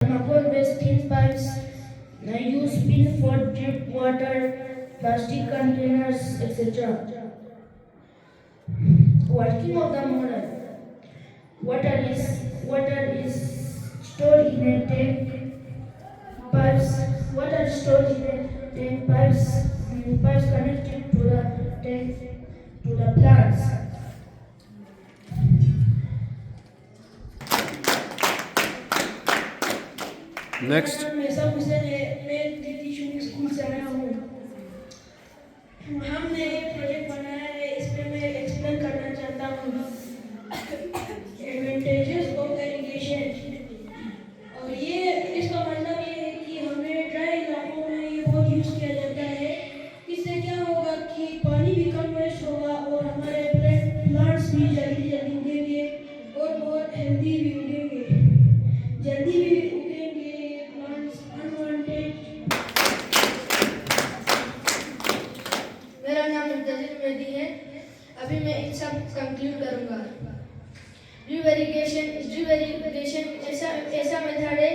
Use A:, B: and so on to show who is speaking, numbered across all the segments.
A: Thermocol-based thin pipes use pin for drip water, plastic containers, etc. Working of the model. Water is stored in a tank pipes. Water is stored in a tank pipes connected to the tank to the plants.
B: Next.
A: मैं सब मैं दीदी शुरू school से आया हूँ। हमने एक प्रोजेक्ट बनाया है, इस पे मैं एक्सप्लेन करना चाहता हूँ एडवांटेजेस ऑफ इरिगेशन। और ये इसका मतलब ये है कि हमें ड्राई इलाकों में ये बहुत यूज़ किया जाता है। इससे क्या होगा कि पानी भी कम वेस्ट होगा और हमारे प्लांट्स भी जल्दी जल्दी उगेंगे और बहुत हेल्दी भी उगेंगे, जल्दी भी उगेंगे प्लांट्स अनवांटेड। मेरा नाम मुंतजिर मेहदी है। अभी मैं इन सब कंक्लूड करूँगा। ड्रिप इरिगेशन ऐसा मेथड है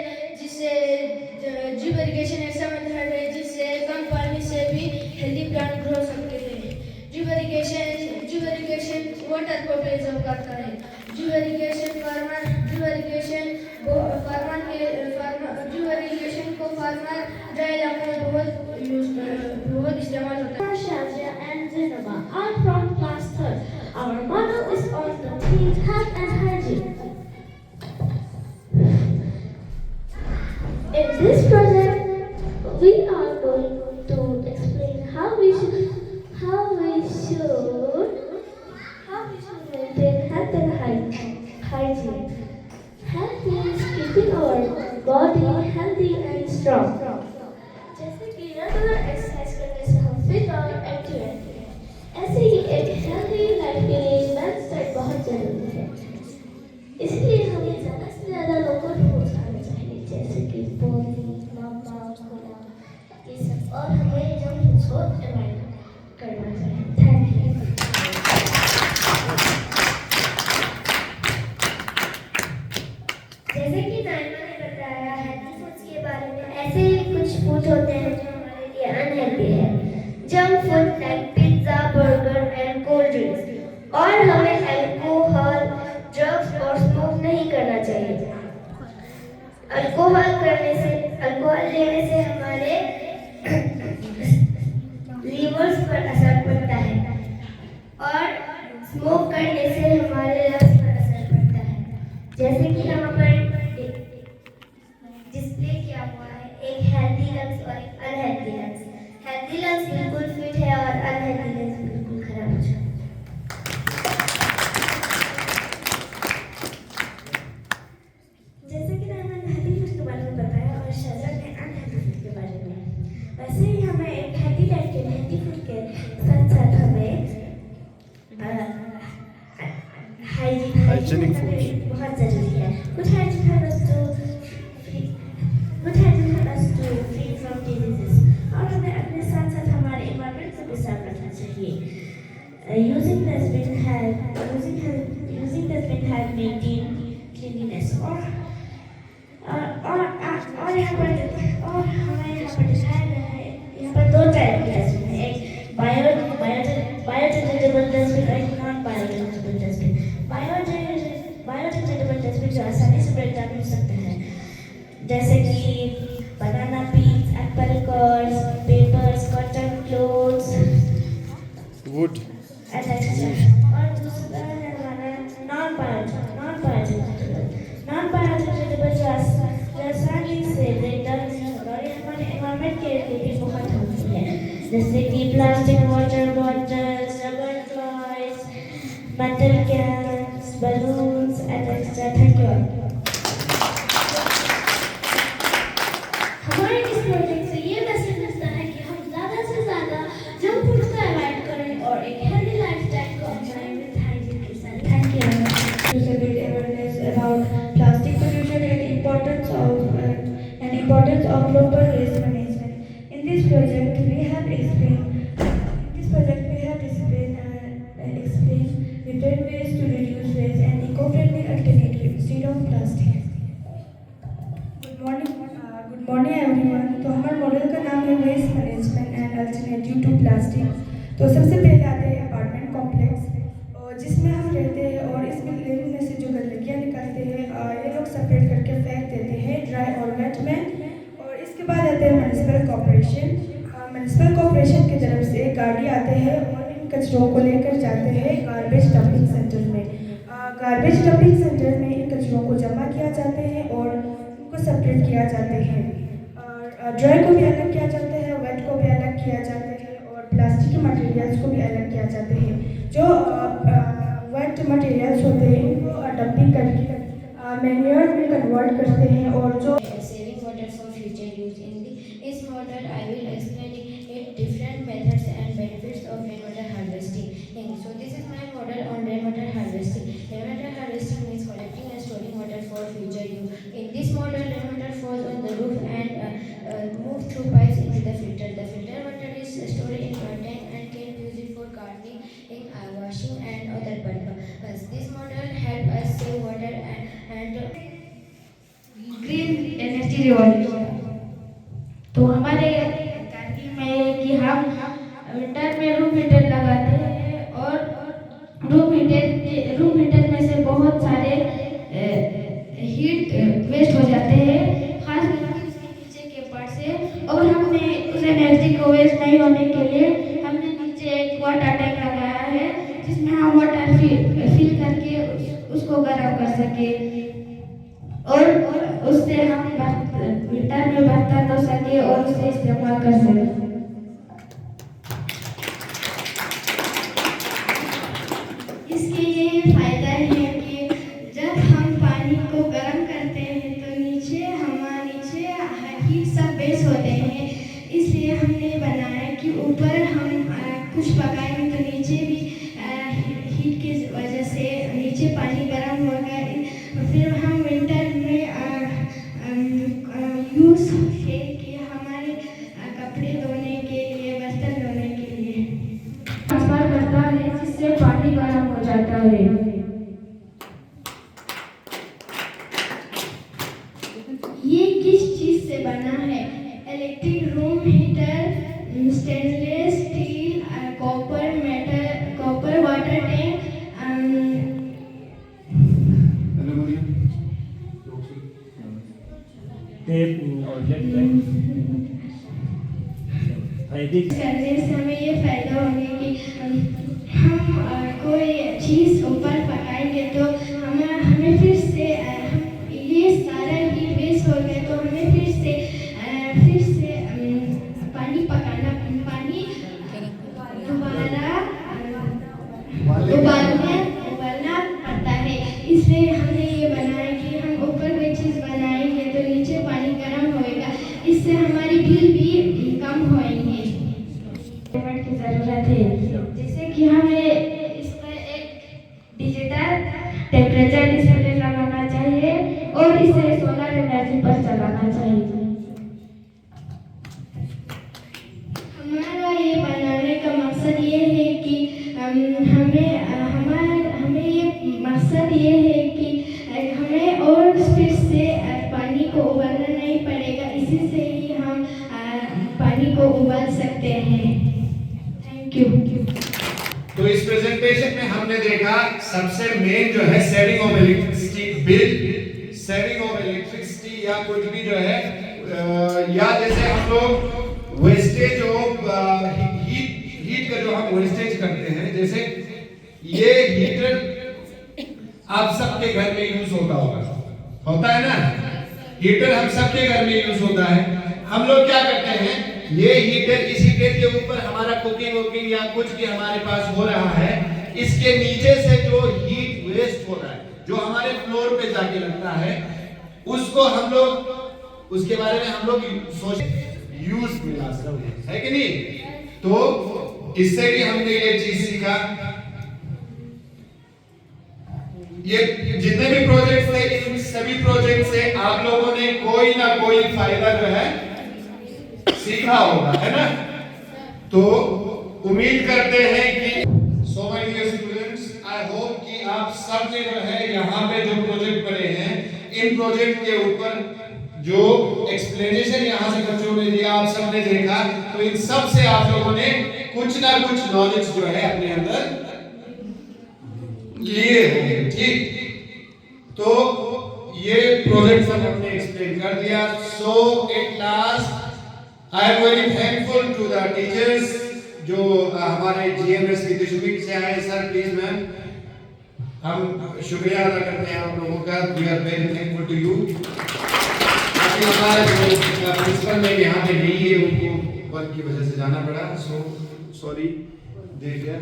A: जिससे कम पानी से भी हेल्दी प्लांट ग्रो सकते हैं। ड्रिप इरिगेशन वाटर को प्रिजर्व करता है। ड्रिप इरिगेशन को फार्मर ड्राई इलाकों में बहुत इस्तेमाल होता है।
C: Shazia and Zinaba are from class 3rd. Our model is on the theme health and hygiene. In this project, we are going to explain how we should maintain health and hygiene. Health means keeping our body healthy and strong. जैसे कि regular exercise करने से हम fit और active रहते हैं, ऐसे ही एक हेल्दी लाइफ के लिए लाइफ स्टाइल बहुत जरूरी है। इसलिए हमें ज़्यादा से ज़्यादा लोकल फूड्स खाने चाहिए, जैसे कि पोली, मामा, कोला, ये सब। और हमें जंक फूड्स को अवॉइड करना चाहिए। Thank you. जैसे कि नाइमा ने बताया हेल्दी फूड्स के बारे में, ऐसे कुछ फूड होते हैं जो हमारे लिए अनहेल्दी है। Junk food like pizza, burger and cold drinks. और हमें अल्कोहल, ड्रग्स और स्मोक नहीं करना चाहिए। अल्कोहल लेने से हमारे लीवर्स पर असर पड़ता है और स्मोक करने से हमारे लंग्स पर असर पड़ता है। जैसे कि यहाँ पर डिस्प्ले किया हुआ है एक हेल्दी लंग्स और एक अनहेल्दी लंग्स। हेल्दी लंग्स बिल्कुल फिट है और अनहेल्दी लंग्स बिल्कुल खराब हो जाता है। जैसे कि मैंने हेल्दी फूड के बारे में बताया और शाजा ने अनहेल्दी फूड के बारे में, वैसे ही हमें एक हेल्दी डाइट के हेल्दी फूड के साथ साथ हमें
B: हाइजीनिक फूड
C: बहुत जरूरी है। Good hygiene helps to free from diseases। और हमें अपने साथ साथ हमारे environment को भी साफ रखना चाहिए। Using dustbin help maintain cleanliness। और हमें यहाँ पर दिखाया गया है, यहाँ पर 2 टाइप के डस्टबिन है, एक बायोडिग्रेडेबल डस्टबिन और एक non biodegradable dustbin. Biodegradable dustbin जो आसानी से ब्रेक डाउन हो सकते हैं, जैसे कि banana peels, apple cores, papers, cotton clothes,
B: wood
C: etc। और दूसरा है हमारा नॉन बायोडिग्रेडेबल जो आसानी से ब्रेक डाउन नहीं होगा और ये हमारे एनवायरनमेंट के लिए भी बहुत हेल्पफुल है, जैसे कि plastic water bottles, rubber toys, metal cans, balloons etc। Thank you. हमारे इस प्रोजेक्ट से ये मैसेज मिलता है कि हम ज़्यादा से ज़्यादा जंक फूड को अवॉइड करें और एक हेल्दी लाइफस्टाइल को अपनाएं विद हाइजीन के साथ। Thank you.
A: To spread awareness about plastic pollution and importance of proper waste management. In this project, we have explained different ways to reduce waste and eco-friendly alternatives instead of plastic. Good morning.
D: Morning everyone. तो हमारे model का नाम है waste management and alternative to plastic. तो सबसे पहले आते हैं अपार्टमेंट कॉम्प्लेक्स और जिसमें हम रहते हैं और इस बिल्डिंग में से जो गंदगियाँ निकलते हैं ये लोग सेपरेट करके फेंक देते हैं ड्राई और वेट में। और इसके बाद आते हैं म्यूनिसिपल कॉर्पोरेशन। म्यूनिसिपल कॉर्पोरेशन की तरफ से गाड़ी आते हैं और इन कचरों को लेकर जाते हैं गार्बेज डंपिंग सेंटर में। गार्बेज डंपिंग सेंटर में इन कचरों को जमा किया जाते हैं और उनको सेपरेट किया जाते हैं। ड्राई को भी अलग किया जाता है, वेट को भी अलग किया जाता है और प्लास्टिक के मटेरियल्स को भी अलग किया जाते हैं। जो वेट मटेरियल्स होते हैं इनको डंपिंग करके मैन्योर में कन्वर्ट करते हैं और जो
E: saving water for future use. In this model, I will explain it different methods and benefits of rainwater harvesting. So this is my model on rainwater harvesting. Rainwater harvesting means collecting and storing water for future use. In this model, rainwater falls on the roof and move through pipes into the filter. The filter water is stored in a tank and can use it for gardening, washing and other purposes. This model help us save water and
F: green energy revolution. तो हमारे कारगिल में है कि हम winter में room heater लगाते हैं और रूम हीटर में से बहुत सारे हीट वेस्ट हो जाते हैं, खास करके उसके नीचे के पार्ट से। और हमने उस एनर्जी को वेस्ट नहीं होने के लिए हमने नीचे एक वाटर टैंक लगाया है जिसमें हम वाटर फिल करके उसको गर्म कर सके और उससे हम विंटर में बर्तन धो सके और उसे इस्तेमाल कर सके। इसके ये फायदा है कि जब हम पानी को गर्म करते हैं तो नीचे हीट सब बेस होते हैं, इसलिए हमने बनाया कि ऊपर हम कुछ पकाएंगे तो नीचे भी हीट की वजह से नीचे पानी गर्म होगा। फिर हम विंटर में यूज है कि हमारे कपड़े धोने के लिए, बर्तन धोने के लिए ट्रांसफर करता है जिससे पानी गर्म हो जाता है। ये किस चीज से बना है? Electric room heater, stainless steel, copper water tank, करने से हमें ये फायदा होने कि हम कोई चीज़ ऊपर पकाएंगे तो हमें फिर से ये सारा हीट वेस्ट हो गया तो हमें फिर से पानी उबालना पड़ता है। इसलिए हमने ये बनाया कि हम ऊपर कोई चीज़ बनाएंगे तो नीचे पानी गर्म होएगा, इससे हमारी बिल भी कम होएंगे। पेमेंट की ज़रूरत है, जैसे कि हमें इसमें एक डिजिटल टेम्परेचर डिस्प्ले लगाना चाहिए और इसे सोलर एनर्जी पर चलाना चाहिए। हमारा ये बनाने का मकसद ये है कि हमें ये मकसद ये है कि हमें और फिर से पानी को उबालना नहीं पड़ेगा, इसी से ही हम पानी को उबाल सकते हैं। Thank you.
G: तो इस प्रेजेंटेशन में हमने देखा सबसे मेन जो है saving of electricity bill, saving of electricity या कुछ भी जो है या जैसे हम लोग वेस्टेज ऑफ हीट का जो हम वेस्टेज करते हैं, जैसे ये हीटर आप सबके घर में यूज होता है ना, हीटर हम सबके घर में यूज होता है। हम लोग क्या करते हैं, ये हीटर इस हीटर के ऊपर हमारा कुकिंग या कुछ भी हमारे पास हो रहा है, इसके नीचे से जो हीट वेस्ट हो रहा है जो हमारे फ्लोर पे जाके लगता है उसको हम लोग उसके बारे में हम लोग सोच यूज में ला सकते हैं कि नहीं। तो इससे भी हमने ये चीज सीखा। ये जितने भी प्रोजेक्ट थे इन सभी प्रोजेक्ट से आप लोगों ने कोई ना कोई फायदा जो है सीखा होगा, है ना। तो उम्मीद करते हैं कि so my dear students, I hope कि आप सब ने जो है यहाँ पे जो प्रोजेक्ट पढ़े हैं इन प्रोजेक्ट के ऊपर जो एक्सप्लेनेशन यहाँ से बच्चों ने दिया, आप सबने देखा, तो इन सब से आप लोगों ने कुछ ना कुछ नॉलेज जो है अपने अंदर लिए होंगे, ठीक। तो ये प्रोजेक्ट सब हमने एक्सप्लेन कर दिया। So at last I am very thankful to the teachers जो हमारे जीएमएस विदेशुमिक से आए। सर प्लीज मैम, हम शुक्रिया अदा करते हैं आप लोगों का। We are very thankful to you. बाकी हमारा जो प्रिंसिपल में यहाँ पे नहीं है, उनको वर्क की वजह से जाना पड़ा, सो सॉरी। देखिए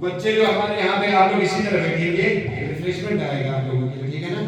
G: बच्चे जो हमारे यहाँ पे, आप लोग इसी तरह बैठेंगे, रिफ्रेशमेंट आएगा आप लोगों के लिए, ठीक है ना?